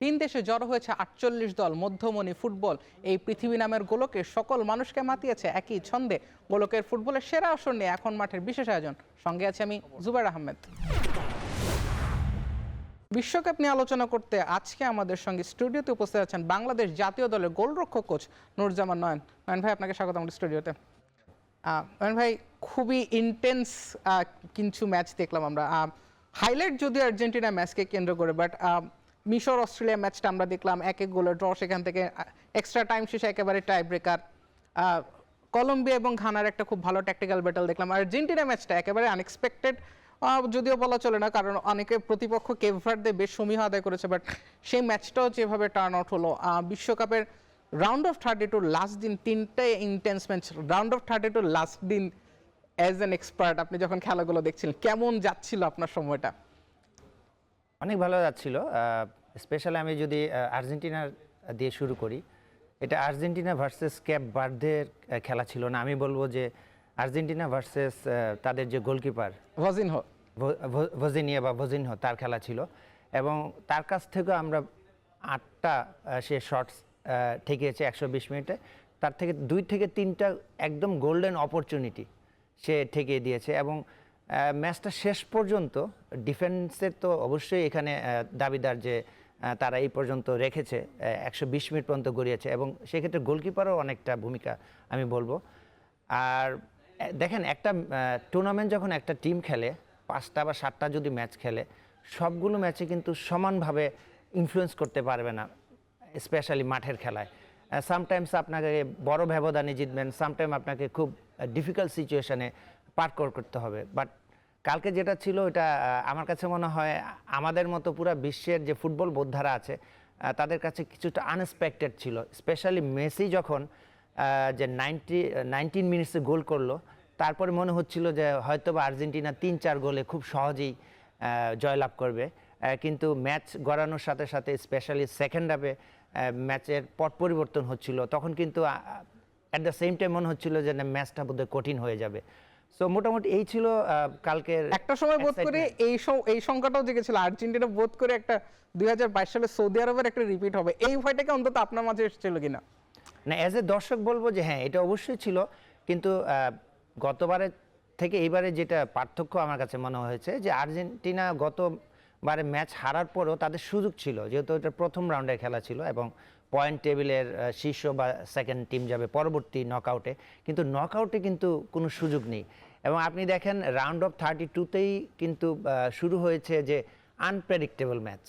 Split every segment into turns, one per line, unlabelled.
তিন দেশে জড়ো হয়েছে ৪৮ দল। মধ্যমণি ফুটবল এই পৃথিবী নামের গোলকে সকল মানুষকে মাতিয়েছে একই ছন্দে। গোলকের ফুটবলের সেরা আসর নিয়ে এখন মাঠের বিশেষ আয়োজন। সঙ্গে আছে আমি জুবাইর আহমেদ। বিশ্বকাপ নিয়ে আলোচনা করতে আজকে আমাদের সঙ্গে স্টুডিওতে উপস্থিত আছেন বাংলাদেশ জাতীয় দলের গোলরক্ষক কোচ নুরজামান নয়ন। নয়ন ভাই, আপনাকে স্বাগত আমাদের স্টুডিওতে। নয়ন ভাই, খুবই ইন্টেন্স কিছু ম্যাচ দেখলাম আমরা। হাইলাইট যদিও আর্জেন্টিনা ম্যাচকে কেন্দ্র করে, বাট মিশর অস্ট্রেলিয়া ম্যাচটা আমরা দেখলাম 1-1 গোলের ড্র, সেখান থেকে এক্সট্রা টাইম শেষে একেবারে টাই ব্রেকার। কলম্বিয়া এবং ঘানার একটা খুব ভালো ট্যাকটিক্যাল ব্যাটল দেখলাম। আর্জেন্টিনা ম্যাচটা একেবারে আনএক্সপেক্টেড যদিও বলা চলে না, কারণ অনেকে প্রতিপক্ষ কেপ ভার্দে বেশ সমীহ আদায় করেছে, বাট সেই ম্যাচটাও যেভাবে টার্ন আউট হলো। বিশ্বকাপের রাউন্ড অফ 32 লাস্ট দিন, তিনটে intense match. Round of 32 last দিন অ্যাজ অ্যান এক্সপার্ট আপনি যখন খেলাগুলো দেখছিলেন, কেমন যাচ্ছিল আপনার সময়টা?
অনেক ভালো যাচ্ছিল। স্পেশালি আমি যদি আর্জেন্টিনার দিয়ে শুরু করি, এটা আর্জেন্টিনা ভার্সেস ক্যাপ ভার্দের খেলা ছিল না, আমি বলবো যে আর্জেন্টিনা ভার্সেস তাদের যে গোলকিপার ভজিনিয়া তার খেলা ছিল। এবং তার কাছ থেকেও আমরা 8টা সে শটস ঠেকিয়েছে 120 মিনিটে। তার থেকে 2 থেকে 3টা একদম গোল্ডেন অপরচুনিটি সে ঠেকিয়ে দিয়েছে। এবং ম্যাচটা শেষ পর্যন্ত ডিফেন্সের তো অবশ্যই এখানে দাবিদার যে তারা এই পর্যন্ত রেখেছে, 120 মিনিট পর্যন্ত গড়িয়েছে, এবং সেক্ষেত্রে গোলকিপারও অনেকটা ভূমিকা আমি বলবো। আর দেখেন, একটা টুর্নামেন্ট যখন একটা টিম খেলে 5টা বা 7টা যদি ম্যাচ খেলে, সবগুলো ম্যাচে কিন্তু সমানভাবে ইনফ্লুয়েন্স করতে পারবে না, স্পেশালি মাঠের খেলায়। সামটাইমস আপনাকে বড় ব্যবধানে জিতবেন, সামটাইম আপনাকে খুব ডিফিকাল্ট সিচুয়েশনে পার করতে হবে। বাট কালকে যেটা ছিল, এটা আমার কাছে মনে হয় আমাদের মতো পুরো বিশ্বের যে ফুটবল বোদ্ধারা আছে তাদের কাছে কিছুটা আনএক্সপেক্টেড ছিল। স্পেশালি মেসি যখন যে 19 মিনিটসে গোল করলো, তারপরে মনে হচ্ছিল যে হয়তো বা আর্জেন্টিনা 3-4 গোলে খুব সহজেই জয়লাভ করবে। কিন্তু ম্যাচ গড়ানোর সাথে সাথে স্পেশালি সেকেন্ড হাফে ম্যাচের পট পরিবর্তন হচ্ছিল, তখন কিন্তু অ্যাট দ্য সেম টাইম মনে হচ্ছিল যে ম্যাচটা বোধহয় কঠিন হয়ে যাবে। সো মোটামুটি এই ছিল কালকের।
একটা সময় বোধ করে এই সংখ্যাটাও জেগেছিল আর্জেন্টিনা বোধ করে একটা 2022 সালে সৌদি আরবের একটা রিপিট হবে, এই ভয়টাকে অন্তত আপনার মাঝে এসেছিল কিনা?
না, অ্যাজ এ দর্শক বলবো যে হ্যাঁ, এটা অবশ্যই ছিল। কিন্তু গতবারের থেকে এইবারে যেটা পার্থক্য আমার কাছে মনে হয়েছে যে আর্জেন্টিনা গতবারে ম্যাচ হারার পরেও তাদের সুযোগ ছিল, যেহেতু এটা প্রথম রাউন্ডের খেলা ছিল এবং পয়েন্ট টেবিলের শীর্ষ বা সেকেন্ড টিম যাবে পরবর্তী নকআউটে, কিন্তু নকআউটে কিন্তু কোনো সুযোগ নেই। এবং আপনি দেখেন রাউন্ড অফ 32তেই কিন্তু শুরু হয়েছে যে আনপ্রেডিক্টেবল ম্যাচ,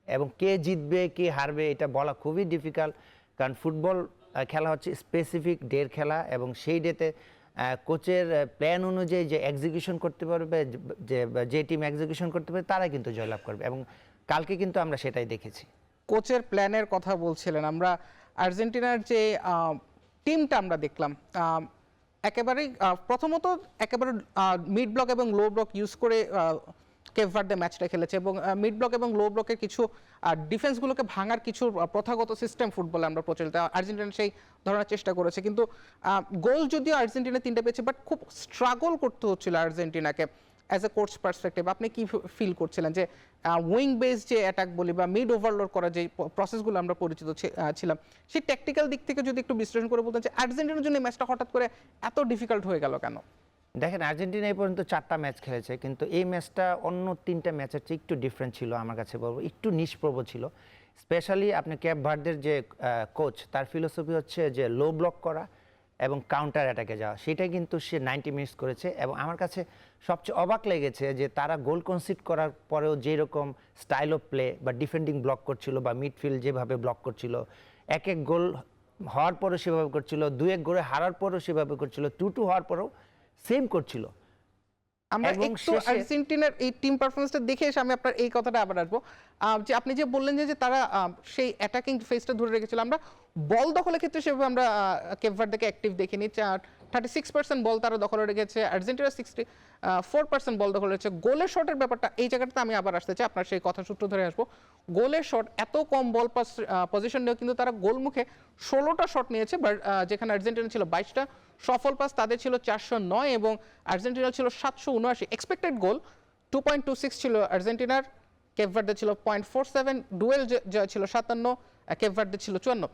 এবং কে জিতবে কে হারবে এটা বলা খুবই ডিফিকাল্ট। কারণ ফুটবল খেলা হচ্ছে স্পেসিফিক ডের খেলা, এবং সেই ডেতে কোচের প্ল্যান অনুযায়ী যে এক্সিকিউশন করতে পারবে, যে টিম এক্সিকিউশন করতে পারবে তারাই কিন্তু জয়লাভ করবে, এবং কালকে কিন্তু আমরা সেটাই দেখেছি।
কোচের প্ল্যানের কথা বলছিলেন, আমরা আর্জেন্টিনার যে টিমটা আমরা দেখলাম একেবারেই প্রথমত একেবারে মিড ব্লক এবং লো ব্লক ইউজ করে কেপ ভার্দে ম্যাচটা খেলেছে, এবং মিড ব্লক এবং লো ব্লকের কিছু ডিফেন্সগুলোকে ভাঙার কিছু প্রথাগত সিস্টেম ফুটবলে আমরা প্রচলিত, আর্জেন্টিনা সেই ধরনের চেষ্টা করেছে। কিন্তু গোল যদিও আর্জেন্টিনা 3টা পেয়েছে, বাট খুব স্ট্রাগল করতে হচ্ছিল আর্জেন্টিনাকে। অ্যাজ এ কোচ পার্সপেক্টিভ আপনি কি ফিল করছিলেন যে উইং বেস যে অ্যাটাক বলি বা মিড ওভারলোড করা যে প্রসেসগুলো আমরা পরিচিত ছিলাম, সেই টেকনিক্যাল দিক থেকে যদি একটু বিশ্লেষণ করে বলতেন যে আর্জেন্টিনার জন্য এই ম্যাচটা হঠাৎ করে এত ডিফিকাল্ট হয়ে গেল কেন?
দেখেন, আর্জেন্টিনা এই পর্যন্ত 4টা ম্যাচ খেলেছে, কিন্তু এই ম্যাচটা অন্য 3টা ম্যাচের চেয়ে একটু ডিফারেন্ট ছিল, আমার কাছে বলবো একটু নিষ্প্রভ ছিল। স্পেশালি আপনি ক্যাপ ভার্দের যে কোচ, তার ফিলোসফি হচ্ছে যে লো ব্লক করা এবং কাউন্টার অ্যাটাকে যাওয়া, সেটাই কিন্তু সে 90 মিনিটস করেছে। এবং আমার কাছে সবচেয়ে অবাক লেগেছে যে তারা গোল কনসিড করার পরেও যেরকম স্টাইল অফ প্লে বা ডিফেন্ডিং ব্লক করছিল বা মিডফিল্ড যেভাবে ব্লক করছিল, 1-1 গোল হওয়ার পরেও সেভাবে করছিল, 2-1 গোলে হারার পরেও সেভাবে করছিল, 2-2 হওয়ার পরেও সেম করছিল।
আমরা একটু আর্জেন্টিনার এই টিম পারফরম্যান্সটা দেখে এসে আমি আপনার এই কথাটা আবার আসবো, যে আপনি যে বললেন যে তারা সেই অ্যাটাকিং ফেজটা ধরে রেখেছিল। আমরা বল দখলের ক্ষেত্রে সেভাবে আমরা কেপ ভার্দেকে অ্যাক্টিভ দেখিনি। 36% বল তারা দখলে রেখেছে, আর্জেন্টিনা 64% বল দখলে রেখেছে। গোলের শটের ব্যাপারটা এই জায়গাটাতে আমি আবার আসতে চাই, আপনার সেই কথা সূত্র ধরে আসবো। গোলের শট এত কম বল পাস পজিশন নিয়েও কিন্তু তারা গোলমুখে 16টা শট নিয়েছে, বাট যেখানে আর্জেন্টিনা ছিল 22টা, সফল পাস তাদের ছিল 409 এবং আর্জেন্টিনা ছিল 779। এক্সপেক্টেড গোল 2.26 ছিল আর্জেন্টিনার, কেপ ভার্দে ছিল 0.47, ডুয়েল জয় ছিল 57, কেপ ভার্দে ছিল 54।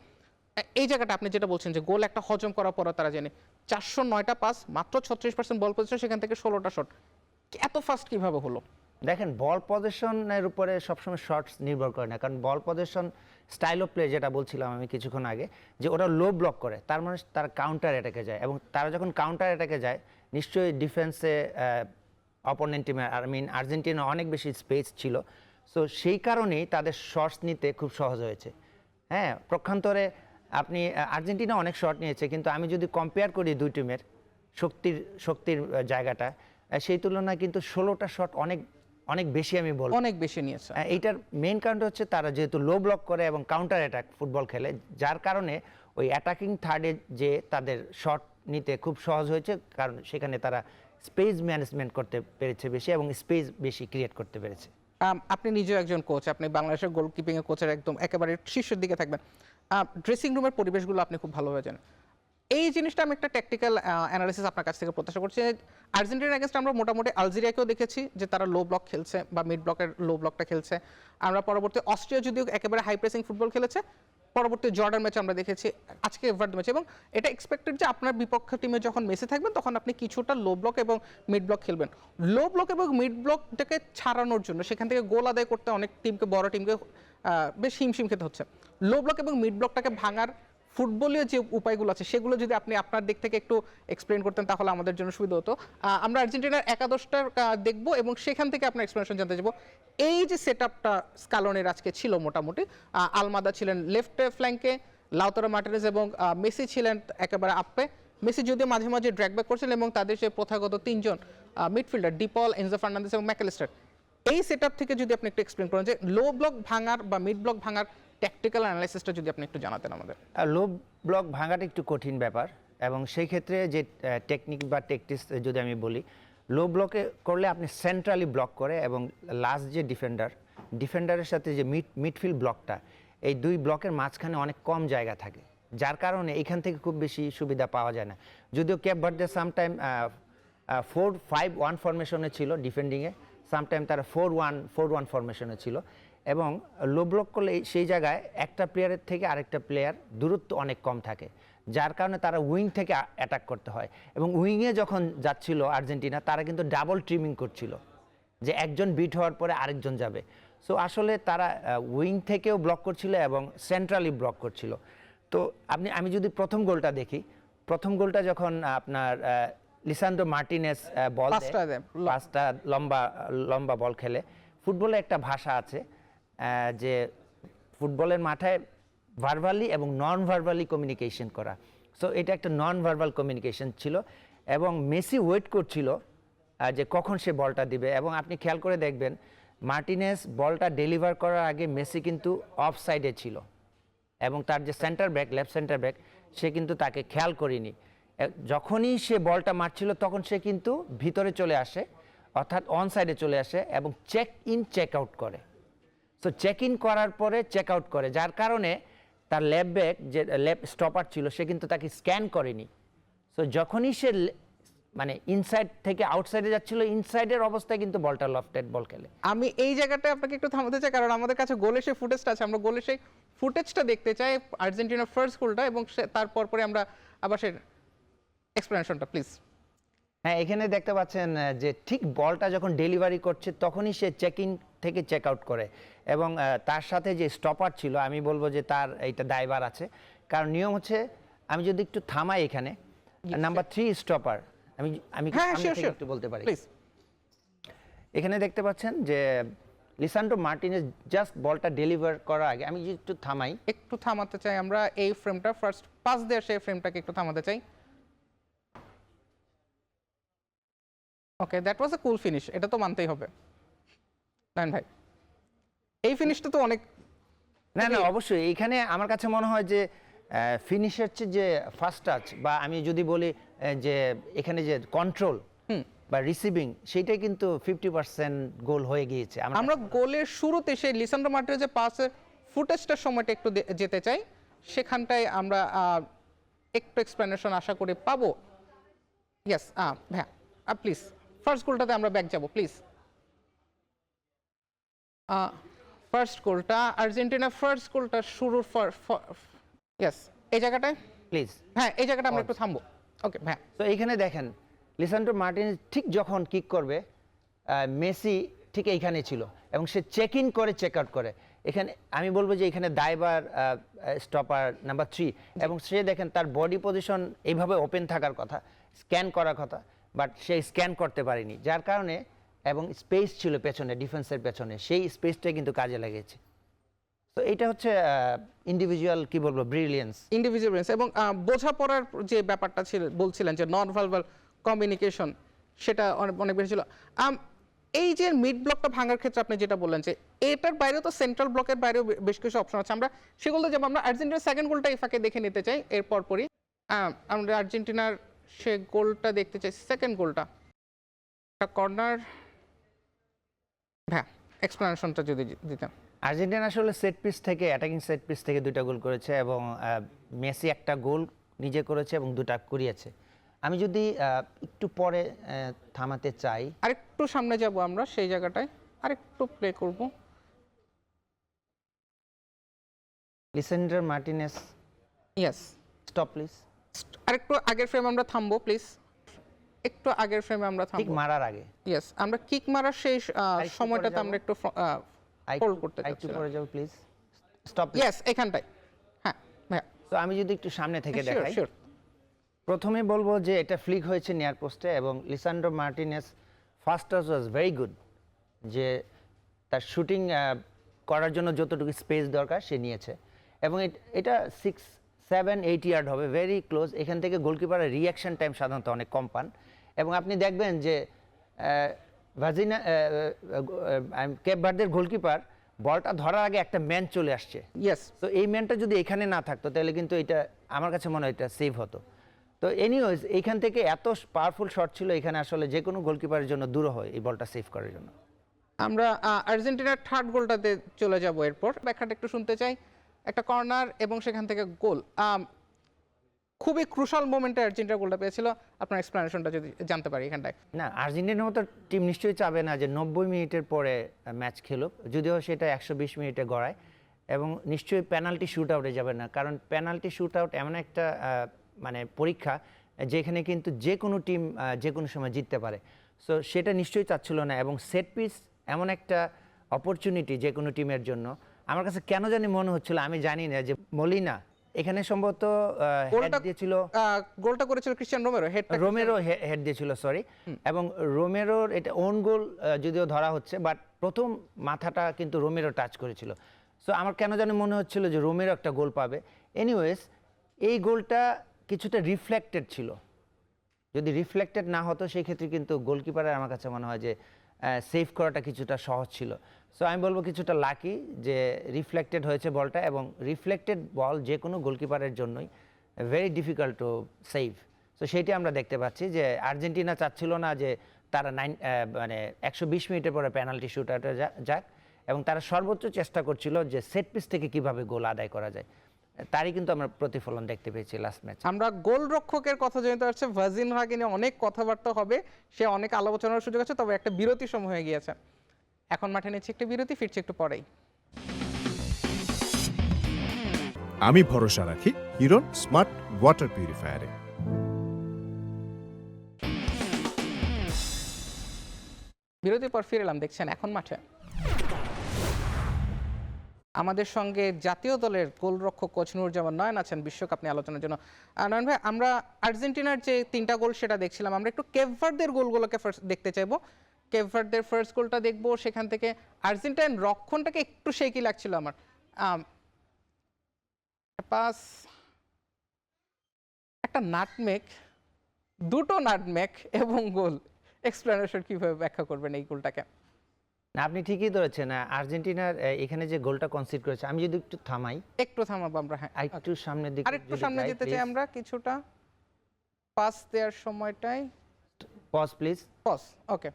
এই জায়গাটা আপনি যেটা বলছেন যে গোল একটা হজম করার পরও তারা জানে 409টা পাস, মাত্র 36% বল পজিশন, সেখান থেকে 16টা শট, এত ফাস্ট কিভাবে হলো?
দেখেন, বল পজিশনের উপরে সবসময় শর্টস নির্ভর করে না, কারণ বল পজিশন স্টাইল অফ প্লে যেটা বলছিলাম আমি কিছুক্ষণ আগে, যে ওরা লো ব্লক করে, তার মানে তারা কাউন্টার অ্যাটাকে যায়, এবং তারা যখন কাউন্টার অ্যাটাকে যায় নিশ্চয়ই ডিফেন্সে অপোনেন্ট টিমের আর্জেন্টিনা অনেক বেশি স্পেস ছিল, সো সেই কারণেই তাদের শর্টস নিতে খুব সহজ হয়েছে। হ্যাঁ, প্রক্ষান্তরে আপনি আর্জেন্টিনা অনেক শট নিয়েছে, কিন্তু আমি যদি কম্পেয়ার করি দুই টিমের শক্তির জায়গাটা, সেই তুলনায় কিন্তু 16টা শট অনেক অনেক বেশি আমি বলবো।
অনেক বেশি নিয়েছে।
এইটার মেইন কারণটা হচ্ছে তারা যেহেতু লো ব্লক করে এবং কাউন্টার অ্যাটাক ফুটবল খেলে, যার কারণে ওই অ্যাটাকিং থার্ডে যে তাদের শট নিতে খুব সহজ হয়েছে, কারণ সেখানে তারা স্পেস ম্যানেজমেন্ট করতে পেরেছে বেশি এবং স্পেস বেশি ক্রিয়েট করতে পেরেছে।
আপনি নিজেও একজন কোচ, আপনি বাংলাদেশের গোলকিপিং এর কোচের একদম একেবারে শীর্ষের দিকে থাকবেন, ড্রেসিং রুমের পরিবেশগুলো আপনি খুব ভালোভাবে জানেন। এই জিনিসটা আমি একটা টেকনিক্যাল অ্যানালিসিস আপনার কাছ থেকে প্রত্যাশা করছি। আর্জেন্টিনার এগেনস্ট আমরা মোটামুটি আলজেরিয়াকেও দেখেছি যে তারা লো ব্লক খেলছে বা মিড ব্লকের লো ব্লকটা খেলছে। আমরা পরবর্তী অস্ট্রিয়া যদিও একেবারে হাই প্রেসিং ফুটবল খেলেছে, পরবর্তী জর্ডান ম্যাচে আমরা দেখেছি, আজকে এভার্ড ম্যাচে, এবং এটা এক্সপেক্টেড যে আপনার বিপক্ষ টিমে যখন মেসে থাকবেন তখন আপনি কিছুটা লো ব্লক এবং মিড ব্লক খেলবেন। লো ব্লক এবং মিড ব্লকটাকে ছাড়ানোর জন্য সেখান থেকে গোল আদায় করতে অনেক টিমকে, বড় টিমকে বেশ হিমশিম খেতে হচ্ছে। লো ব্লক এবং মিড ব্লকটাকে ভাঙার ফুটবলীয় যে উপায়গুলো আছে সেগুলো যদি আপনি আপনার দিক থেকে একটু এক্সপ্লেন করতেন তাহলে আমাদের জন্য সুবিধা হতো। আমরা আর্জেন্টিনার একাদশটার দেখব এবং সেখান থেকে আপনার এক্সপ্লেনেশন জানতে চাইব। এই যে সেট আপটা স্কালোনের আজকে ছিল মোটামুটি, আলমাদা ছিলেন লেফট ফ্ল্যাঙ্কে, লাউতারো মার্টিনেজ এবং মেসি ছিলেন একেবারে আপে। মেসি যদিও মাঝে মাঝে ড্র্যাগ ব্যাক করছিলেন, এবং তাদের যে প্রথাগত তিনজন মিডফিল্ডার ডিপল, এনজো ফার্নান্দেস এবং ম্যাকঅ্যালিস্টার, এই সেট আপ থেকে যদি আপনি একটু এক্সপ্লেন করেন যে লো ব্লক ভাঙার বা মিড ব্লক ভাঙার ট্যাকটিক্যাল অ্যানালাইসিসটা যদি আপনি একটু জানাতেন আমাদের।
লো ব্লক ভাঙাটা একটু কঠিন ব্যাপার, এবং সেই ক্ষেত্রে যে টেকনিক বা টেকটিক্স যদি আমি বলি, লো ব্লকে করলে আপনি সেন্ট্রালি ব্লক করে এবং লাস্ট যে ডিফেন্ডারের সাথে যে মিডফিল্ড ব্লকটা, এই দুই ব্লকের মাঝখানে অনেক কম জায়গা থাকে, যার কারণে এখান থেকে খুব বেশি সুবিধা পাওয়া যায় না। যদিও কেপ ভার্দে সামটাইম 4-5-1 ফরমেশনে ছিল ডিফেন্ডিংয়ে, সামটাইম তারা 4-1 ফরমেশনে ছিল, এবং লো ব্লক করলে সেই জায়গায় একটা প্লেয়ারের থেকে আরেকটা প্লেয়ার দূরত্ব অনেক কম থাকে, যার কারণে তারা উইং থেকে অ্যাটাক করতে হয়। এবং উইংয়ে যখন যাচ্ছিল আর্জেন্টিনা, তারা কিন্তু ডাবল ট্রিমিং করছিল, যে একজন বিট হওয়ার পরে আরেকজন যাবে। সো আসলে তারা উইং থেকেও ব্লক করছিল এবং সেন্ট্রালি ব্লক করছিল। তো আমি যদি প্রথম গোলটা দেখি, প্রথম গোলটা যখন আপনার লিসান্দ্রো মার্টিনেজ বল পাঁচটা লম্বা বল খেলে, ফুটবলে একটা ভাষা আছে যে ফুটবলের মাঠে ভার্বালি এবং নন ভার্বালি কমিউনিকেশন করা। সো এটা একটা নন ভার্বাল কমিউনিকেশন ছিল, এবং মেসি ওয়েট করছিল যে কখন সে বলটা দিবে। এবং আপনি খেয়াল করে দেখবেন, মার্টিনেজ বলটা ডেলিভার করার আগে মেসি কিন্তু অফ সাইডে ছিল, এবং তার যে centre back, left centre back, সে কিন্তু তাকে খেয়াল করেনি। যখনই সে বলটা মারছিল তখন সে কিন্তু ভিতরে চলে আসে, অর্থাৎ অন সাইডে চলে আসে এবং চেক ইন চেক আউট করে। সো চেক ইন করার পরে চেক আউট করে, যার কারণে তার লেফট ব্যাক যে লেফট স্টপার ছিল সে কিন্তু তাকে স্ক্যান করেনি। সো যখনই সে মানে ইনসাইড থেকে আউটসাইডে যাচ্ছিল, ইনসাইডের অবস্থায় কিন্তু বলটা লফটেড বল খেলে।
আমি এই জায়গাটা আপনাকে একটু থামাতে চাই, কারণ আমাদের কাছে গোলের সেই ফুটেজটা আছে, আমরা গোলের সেই ফুটেজটা দেখতে চাই, আর্জেন্টিনার ফার্স্ট গোলটা, এবং তারপর পরে আমরা আবার সেই এক্সপ্লেনেশনটা প্লিজ।
হ্যাঁ, এখানে দেখতে পাচ্ছেন যে ঠিক বলটা যখন ডেলিভারি করছে তখনই সে চেক ইন থেকে চেক আউট করে, এবং তার সাথে যে স্টপার ছিল, আমি বলবো যে তার এইটা দায়ভার আছে, কারণ নিয়ম হচ্ছে, আমি যদি একটু থামাই এখানে, নাম্বার 3 স্টপার, আমি একটু বলতে পারি। এখানে দেখতে পাচ্ছেন যে লিসান্ড্রো মার্টিনেজ জাস্ট বলটা ডেলিভার করার আগে, আমি যদি একটু
থামাতে চাই, আমরা এই ফ্রেমটা ফার্স্ট পাস দিয়ে সেই ফ্রেমটাকে একটু থামাতে চাই। ওকে, that was a cool finish, এটা তো মানতেই হবে নাইন ভাই, এই ফিনিশটা তো অনেক।
না অবশ্যই, এইখানে আমার কাছে মনে হয় যে ফিনিশের চেয়ে যে ফার্স্ট টাচ, বা আমি যদি বলি যে এখানে যে কন্ট্রোল বা রিসিভিং, সেইটাই কিন্তু 50% গোল হয়ে গিয়েছে।
আমরা গোলের শুরুতে সেই লিসান্ড্রো মার্টিনেজের পাসের ফুটেজটার সময়টা একটু যেতে চাই, সেখানটায় আমরা একটু এক্সপ্লেনেশন আশা করি পাবো। ইয়েস, হ্যাঁ প্লিজ ফার্স্ট গোলটাতে আমরা ব্যাক যাব প্লিজ। ফার্স্ট গোলটা আর্জেন্টিনা ফার্স্ট গোলটা শুরুর ইয়েস এই জায়গাটায়
প্লিজ।
হ্যাঁ এই জায়গাটা আমরা একটু থামবো ওকে হ্যাঁ
তো এইখানে দেখেন লিসান্ড্রো মার্টিনেজ ঠিক যখন কিক করবে মেসি ঠিক এইখানে ছিল এবং সে চেক ইন করে চেক আউট করে। এখানে আমি বলবো যে এখানে দায়বার স্টপার নাম্বার 3 এবং সে দেখেন তার বডি পজিশন এইভাবে ওপেন থাকার কথা, স্ক্যান করার কথা, বাট সে স্ক্যান করতে পারেনি, যার কারণে এবং স্পেস ছিল পেছনে ডিফেন্সের পেছনে, সেই স্পেসটা কিন্তু কাজে লেগেছে। তো এটা হচ্ছে ইন্ডিভিজুয়াল কি বলবো ব্রিলিয়েন্স,
ইন্ডিভিজুয়াল এবং বোঝাপড়ার যে ব্যাপারটা ছিল বলছিলেন যে নন ভার্বাল কমিউনিকেশন সেটা অনেক অনেক বেশি ছিল। এই যে মিড ব্লকটা ভাঙার ক্ষেত্রে আপনি যেটা বললেন যে এটার বাইরেও তো সেন্ট্রাল ব্লকের বাইরেও বেশ কিছু অপশন আছে, আমরা সেগুলো যাবো। আমরা আর্জেন্টিনার সেকেন্ড গোলটা এই ফাঁকে দেখে নিতে চাই, এর পরপরই আমরা আর্জেন্টিনার সে গোলটা দেখতে চাই, সেকেন্ড গোলটা কর্নার। হ্যাঁ এক্সপ্লেনেশনটা যদি দিতাম।
আর্জেন্টিনা আসলে সেট পিস থেকে অ্যাটাকিং সেট পিস থেকে 2টা গোল করেছে এবং মেসি একটা গোল নিজে করেছে এবং 2টা করিয়েছে। আমি যদি একটু পরে থামাতে চাই,
আরেকটু সামনে যাব আমরা সেই জায়গাটায় আরেকটু প্লে করব।
লিসেন্ড্রো মার্টিনেজ
ইয়েস
স্টপ প্লিজ।
আরেকটু আগের ফ্রেম আমরা থামবো প্লিজ, একটু আগের ফ্রেমে আমরা
ঠিক
থামবো।
মারার আগে
ইয়েস আমরা কিক মারার সেই সময়টাতে আমরা একটু হোল্ড করতে
একটু
চাচ্ছিলাম।
পরে যাব প্লিজ। স্টপ।
ইয়েস এখানটায় হ্যাঁ ভাইয়া
তো আমি যদি একটু সামনে থেকে
শিওর
দেখাই,
শিওর।
প্রথমে বলবো যে এটা ফ্লিক হয়েছে নিয়ার পোস্টে এবং Lisandro Martinez first touch was very good, যে তার শুটিং করার জন্য যতটুকু স্পেস দরকার সে নিয়েছে এবং এটা 6, 7, 8 ইয়ার্ড হবে, ভেরি ক্লোজ। এখান থেকে গোলকিপারের রিয়াকশন টাইম সাধারণত অনেক কম পান এবং আপনি দেখবেন যে ভাজিনা কেপ ভার্দের গোলকিপার বলটা ধরার আগে একটা ম্যান চলে আসছে।
ইয়েস
তো এই ম্যানটা যদি এখানে না থাকতো তাহলে কিন্তু এটা আমার কাছে মনে হয় এটা সেভ হতো। তো এনিওয়েজ এইখান থেকে এত পাওয়ারফুল শট ছিল, এখানে আসলে যে কোনো গোলকিপারের জন্য দূর হয় এই বলটা সেভ করার জন্য।
আমরা আর্জেন্টিনার থার্ড গোলটাতে চলে যাব, এরপর ব্যাখ্যাটা একটু শুনতে চাই। একটা কর্নার এবং সেখান থেকে গোল, খুবই ক্রুশাল মোমেন্টে আর্জেন্টিনা গোলটা পেয়েছিল। আপনার এক্সপ্লেনেশনটা যদি জানতে পারি এখানটায়।
না, আর্জেন্টিনার মতো টিম নিশ্চয়ই চাবে না যে 90 মিনিটের পরে ম্যাচ খেলুক, যদিও সেটা 120 মিনিটে গড়ায়, এবং নিশ্চয়ই পেনাল্টি শুট আউটে যাবে না, কারণ পেনাল্টি শুট আউট এমন একটা মানে পরীক্ষা যেখানে কিন্তু যে কোনো টিম যে কোনো সময় জিততে পারে। সো সেটা নিশ্চয়ই চাচ্ছিল না এবং সেট পিস এমন একটা অপরচুনিটি যে কোনো টিমের জন্য। আমার কাছে কেন জানি মনে হচ্ছিল, আমি জানি না, যে মলিনা এখানে সম্ভবত হেড দিয়েছিল,
গোলটা করেছিল ক্রিস্টিয়ান
রোমেরো হেড দিয়েছিল সরি, এবং রোমেরোর এটা ওন গোল যদিও ধরা হচ্ছে, বাট প্রথম মাথাটা কিন্তু রোমেরো টাচ করেছিল। সো আমার কেন জানি মনে হচ্ছিল যে রোমেরো একটা গোল পাবে। এনিওয়েজ এই গোলটা কিছুটা রিফ্লেক্টেড ছিল, যদি রিফ্লেক্টেড না হতো সেই ক্ষেত্রে কিন্তু গোলকিপারের আমার কাছে মনে হয় যে সেভ করাটা কিছুটা সহজ ছিল। সো আমি বলবো কিছুটা লাকি যে রিফ্লেক্টেড হয়েছে বলটা, এবং রিফ্লেক্টেড বল যে কোনো গোলকিপারের জন্যই very difficult to save. So সেইটি আমরা দেখতে পাচ্ছি যে আর্জেন্টিনা চাচ্ছিল না যে তারা 120 মিনিটের পরে পেনাল্টি শুট আউটে যাক, এবং তারা সর্বোচ্চ চেষ্টা করছিল যে সেট পিস থেকে কিভাবে গোল আদায় করা যায়, তারই কিন্তু আমরা প্রতিফলন দেখতে পেয়েছি লাস্ট ম্যাচ।
আমরা গোলরক্ষকের কথা জানতে পারছি, ভাজিনহাকে নিয়ে অনেক কথাবার্তা হবে, সে অনেক আলোচনার সুযোগ আছে, তবে একটা বিরতি সময় হয়ে গিয়েছে। এখন মাঠে নিচ্ছে একটা বিরতি, ফিরছে একটু পরেই।
আমি ভরসা রাখি হিরন স্মার্ট ওয়াটার পিউরিফায়ারে।
বিরতির পর ফিরে এলাম, দেখছেন এখন মাঠে। আমাদের সঙ্গে জাতীয় দলের গোলরক্ষক কোচ নুরুজ্জামান নয়ন আছেন বিশ্বকাপ নিয়ে আলোচনার জন্য। নয়ন ভাই, আমরা আর্জেন্টিনার যে 3টা গোল সেটা দেখছিলাম, আমরা একটু কেপ ভার্দের গোলগুলোকে ফার্স্ট দেখতে চাইবো। কেপ ভার্দের ফার্স্ট গোলটা দেখবো, সেখান থেকে আর্জেন্টাইন রক্ষণটাকে একটু শেকি লাগছিল আমার। পাস, একটা নাটমেক, 2টো নাটমেক এবং গোল। এক্সপ্লেনেশন কিভাবে ব্যাখ্যা করবেন এই গোলটাকে?
না, আপনি ঠিকই ধরেছেন। আর্জেন্টিনার এখানে যে গোলটা কনসিড করেছে, আমি যদি একটু থামাই,
একটু থামাবো আমরা, হ্যাঁ
একটু সামনের দিকে,
আরেকটু সামনে যেতে চাই আমরা কিছুটা, পাস দেওয়ার সময়টাই
পজ প্লিজ,
পজ, ওকে।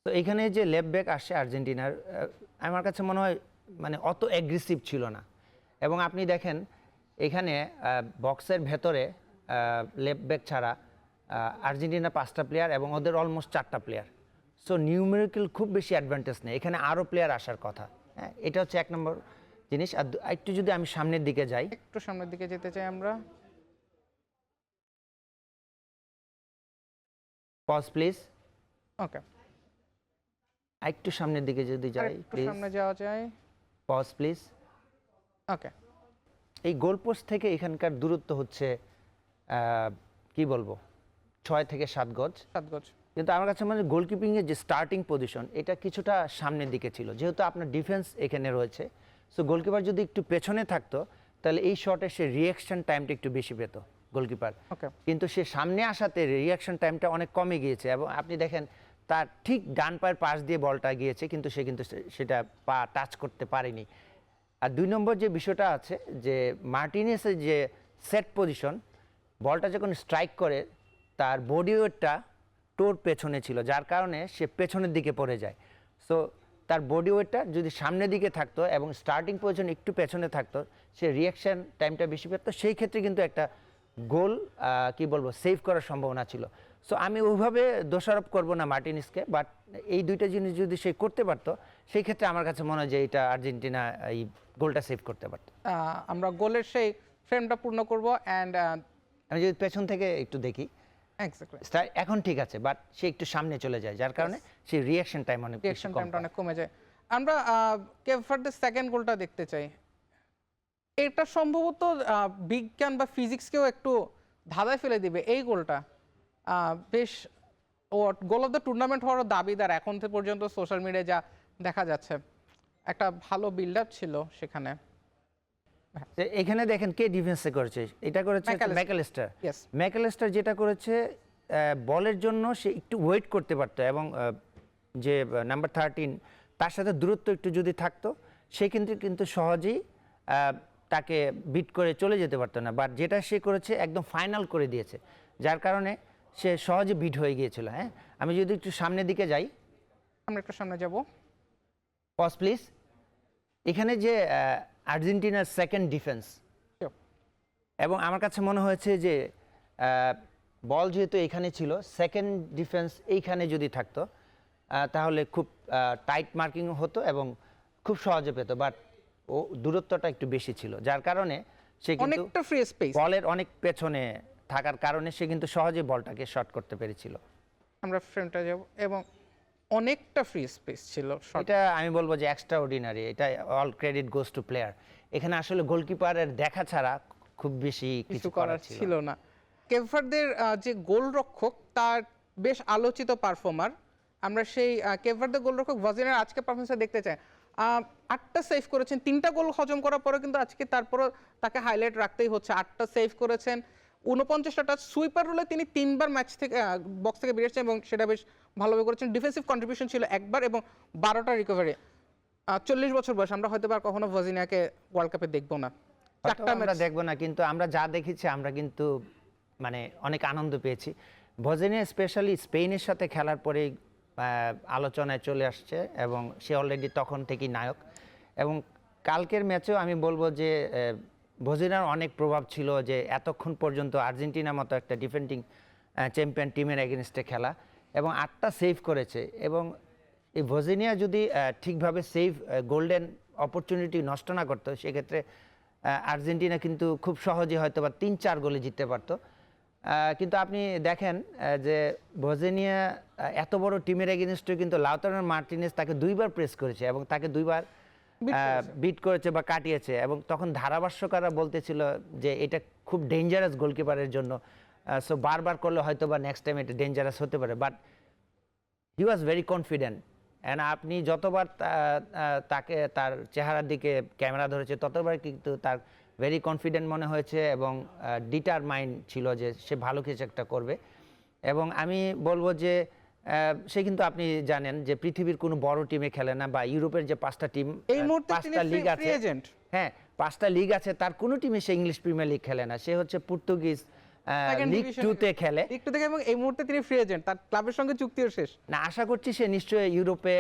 তো এখানে যে লেফট ব্যাক আসছে আর্জেন্টিনার, আমার কাছে মনে হয় মানে অত অ্যাগ্রেসিভ ছিল না, এবং আপনি দেখেন এখানে বক্সের ভেতরে লেফট ব্যাক ছাড়া আর্জেন্টিনা 5টা প্লেয়ার এবং ওদের অলমোস্ট 4টা প্লেয়ার। সো নিউমেরিক্যাল খুব বেশি অ্যাডভান্টেজ নেই, এখানে আরও প্লেয়ার আসার কথা। হ্যাঁ, এটা হচ্ছে 1 নম্বর জিনিস। আর একটু যদি আমি সামনের দিকে যাই,
একটু সামনের দিকে যেতে চাই আমরা।
Pause please.
ওকে,
একটু সামনের দিকে যদি যাই
একটু
প্লিজ,
সামনে যাওয়া যায়।
Pause please.
ওকে,
এই গোলপোস্ট থেকে এখানকার দূরত্ব হচ্ছে কি বলবো 6 থেকে 7 গজ।
7 গজ।
কিন্তু আমার কাছে মানে গোলকিপিংয়ের যে স্টার্টিং পজিশন এটা কিছুটা সামনের দিকে ছিল, যেহেতু আপনার ডিফেন্স এখানে রয়েছে। সো গোলকিপার যদি একটু পেছনে থাকতো তাহলে এই শটে সে রিয়াকশন টাইমটা একটু বেশি পেত গোলকিপার।
ওকে,
কিন্তু সে সামনে আসাতে রিয়াকশন টাইমটা অনেক কমে গিয়েছে এবং আপনি দেখেন তার ঠিক ডান পায়ের পাশ দিয়ে বলটা গিয়েছে, কিন্তু সে কিন্তু সেটা পা টাচ করতে পারেনি। আর 2 নম্বর যে বিষয়টা আছে যে মার্টিনেসের যে সেট পজিশন, বলটা যখন স্ট্রাইক করে তার বডি ওয়েটটা টোর পেছনে ছিল, যার কারণে সে পেছনের দিকে পড়ে যায়। সো তার বডি ওয়েটটা যদি সামনের দিকে থাকতো এবং স্টার্টিং পজিশন একটু পেছনে থাকতো, সে রিয়াকশন টাইমটা বেশি পেত। সেই ক্ষেত্রে কিন্তু একটা গোল কি বলবো সেভ করার সম্ভাবনা ছিল। সো আমি ওইভাবে দোষারোপ করব না মার্টিনেসকে, বাট এই দুইটা জিনিস যদি সে করতে পারতো সেই ক্ষেত্রে আমার কাছে মনে হয় যে এটা আর্জেন্টিনা এই গোলটা সেভ করতে পারতো।
আমরা গোলের সেই ফ্রেমটা পূর্ণ করব অ্যান্ড
আমি যদি পেছন থেকে একটু দেখি,
এক্স্যাক্টলি
এখন ঠিক আছে, বাট সে একটু সামনে চলে যায়, যার কারণে সেই রিয়াকশন টাইম অনেক বেশি
রিঅ্যাকশন
কম
টাইমটা
পায়।
অনেক কমে যায়। আমরা কেপ ভার্দের সেকেন্ড গোলটা দেখতে চাই। এটা সম্ভবত বিজ্ঞান বা ফিজিক্সকেও একটু ধাঁধায় ফেলে দিবে এই গোলটা। বেশ ও গোল অফ দ্য টুর্নামেন্ট হওয়ার দাবিদার এখন থেকে পর্যন্ত সোশ্যাল মিডিয়ায় যা দেখা যাচ্ছে। একটা ভালো বিল্ড আপ ছিল সেখানে।
তো এখানে দেখেন কে ডিফেন্সে করেছে, এটা করেছে
ম্যাকালিস্টার।
ম্যাকালিস্টার।
Yes.
ম্যাকালিস্টার যেটা করেছে বলের জন্য সে একটু ওয়েট করতে পারতো এবং যে নাম্বার 13 তার সাথে দূরত্ব একটু যদি থাকতো সে কিন্তু সহজেই তাকে বিট করে চলে যেতে পারতো না, বাট যেটা সে করেছে একদম ফাইনাল করে দিয়েছে, যার কারণে সে সহজে বিট হয়ে গিয়েছিল। হ্যাঁ, আমি যদি একটু সামনের দিকে যাই,
আমরা একটু সামনে যাব।
Pause please. এখানে যে আর্জেন্টিনার সেকেন্ড ডিফেন্স, এবং আমার কাছে মনে হয়েছে যে বল যেহেতু এখানে ছিল, সেকেন্ড ডিফেন্স এইখানে যদি থাকতো তাহলে খুব টাইট মার্কিং হতো এবং খুব সহজে পেতো, বাট ও দূরত্বটা একটু বেশি ছিল, যার কারণে সে কিন্তু
অনেকটা ফ্রি স্পেস।
বলের অনেক পেছনে থাকার কারণে সে কিন্তু সহজে বলটাকে শট করতে পেরেছিল।
আমরা ফ্রেমটা যাব এবং অনেকটা ফ্রি স্পেস ছিল।
এটা আমি বলবো যে এক্সট্রা অর্ডিনারি, এটা all credit goes to player. এখানে আসলে গোলকিপারের দেখা ছাড়া খুব বেশি
কিছু করার ছিল না। কেপ ভার্দের যে গোলরক্ষক তার বেশ আলোচিত পারফর্মার, আমরা সেই কেপ ভার্দের গোলরক্ষক ভাজিনের আজকে পারফরমেন্সটা দেখতে চাই। 8টা সেভ করেছেন, 3টা গোল হজম করার পরে কিন্তু আজকে তারপরও তাকে হাইলাইট রাখতেই হচ্ছে। 8টা সেভ করেছেন, 49টা টাচ, সুইপার রোলে তিনি 3বার ম্যাচ থেকে বক্স থেকে বেরিয়েছেন এবং সেটা বেশ ভালোভাবে করেছেন। ডিফেন্সিভ কন্ট্রিবিউশন ছিল 1বার এবং 12টা রিকভারি। 40 বছর বয়স, আমরা হয়তো আর কখনো ভাজিনিয়াকে ওয়ার্ল্ড কাপে দেখবো না।
আমরা দেখবো না, কিন্তু আমরা যা দেখেছি আমরা কিন্তু মানে অনেক আনন্দ পেয়েছি। ভজিনিয়া স্পেশালি স্পেনের সাথে খেলার পরেই আলোচনায় চলে আসছে এবং সে অলরেডি তখন থেকেই নায়ক। এবং কালকের ম্যাচেও আমি বলবো যে ভজিনিয়ার অনেক প্রভাব ছিল যে এতক্ষণ পর্যন্ত আর্জেন্টিনার মতো একটা ডিফেন্ডিং চ্যাম্পিয়ন টিমের এগেনস্টে খেলা, এবং 8টা সেভ করেছে। এবং এই ভজিনিয়া যদি ঠিকভাবে সেভ গোল্ডেন অপরচুনিটি নষ্ট না করতো সেক্ষেত্রে আর্জেন্টিনা কিন্তু খুব সহজে হয়তো বা 3-4 গোলে জিততে পারতো। কিন্তু আপনি দেখেন যে ভজিনিয়া এত বড় টিমের এগেনস্টে কিন্তু লাউতারো মার্টিনেজ তাকে 2বার প্রেস করেছে এবং তাকে 2বার বিট করেছে বা কাটিয়েছে, এবং তখন ধারাভাষ্যকাররা বলতেছিল যে এটা খুব ডেঞ্জারাস গোলকিপারের জন্য, সো বারবার করলে হয়তো বা নেক্সট টাইম এটা ডেঞ্জারাস হতে পারে, but he was very confident. And আপনি যতবার তাকে তার চেহারার দিকে ক্যামেরা ধরেছে ততবার কিন্তু তার ভেরি কনফিডেন্ট মনে হয়েছে এবং ডিটারমাইন্ড ছিল যে সে ভালো কিছু একটা করবে। এবং আমি বলবো যে সে কিন্তু আপনি জানেন যে পৃথিবীর কোনো বড় টিমে খেলে না, বা ইউরোপের যে 5টা টিম,
এই মুহূর্তে
5টা লিগ আছে, হ্যাঁ 5টা লিগ আছে, তার কোনো টিমে সে ইংলিশ প্রিমিয়ার লিগ খেলে না। সে হচ্ছে পর্তুগিজ লিগ 2-তে খেলে
এবং এই মুহূর্তে তিনি ফ্রি এজেন্ট, তার ক্লাবের সঙ্গে চুক্তিও শেষ।
না, আশা করছি সে নিশ্চয়ই ইউরোপে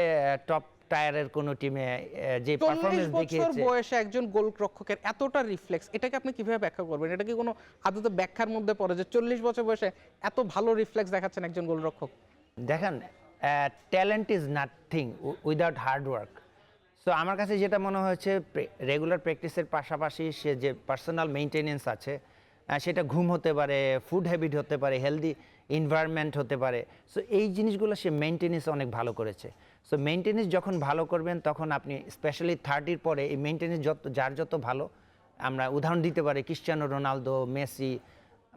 টপ টায়ারের কোনো টিমে যে পারফরম্যান্স
40 বছর
দেখিয়েছে।
বয়সে একজন গোলরক্ষকের এতটা রিফ্লেক্স, এটাকে আপনি কিভাবে ব্যাখ্যা করবেন? এটা কি কোনো আদতে ব্যাখ্যার মধ্যে পড়ে যে 40 বছর বয়সে এত ভালো রিফ্লেক্স দেখাচ্ছেন একজন গোলরক্ষক?
দেখেন, talent is nothing without hard work. So আমার কাছে যেটা মনে হয়েছে রেগুলার প্র্যাকটিসের পাশাপাশি সে যে পার্সোনাল মেইনটেনেন্স আছে সেটা ঘুম হতে পারে, ফুড হ্যাবিট হতে পারে, হেলদি এনভায়রনমেন্ট হতে পারে। সো এই জিনিসগুলো সে মেইনটেনেন্স অনেক ভালো করেছে। সো মেইনটেনেন্স যখন ভালো করবেন তখন আপনি স্পেশালি 30-র পরে এই মেইনটেনেন্স যার যত ভালো, আমরা উদাহরণ দিতে পারি ক্রিস্টিয়ানো রোনালদো, মেসি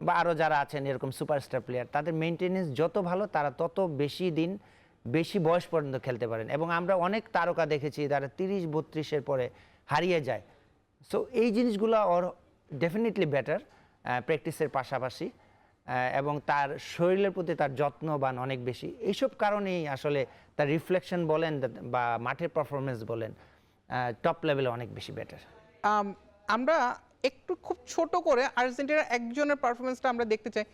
বা আরও যারা আছেন এরকম সুপারস্টার প্লেয়ার, তাদের মেইনটেনেন্স যত ভালো তারা তত বেশি দিন বেশি বয়স পর্যন্ত খেলতে পারেন। এবং আমরা অনেক তারকা দেখেছি যারা 30-32-এর পরে হারিয়ে যায়। সো এই জিনিসগুলো ওর ডেফিনেটলি বেটার প্র্যাকটিসের পাশাপাশি, এবং তার শরীরের প্রতি তার যত্নবান অনেক বেশি। এইসব কারণেই আসলে তার রিফ্লেকশন বলেন বা মাঠের পারফরমেন্স বলেন টপ লেভেলে অনেক বেশি বেটার।
আমরা একটু খুব ছোট করে আর্জেন্টিনার একজনের পারফরমেন্সটা আমরা দেখতে চাই।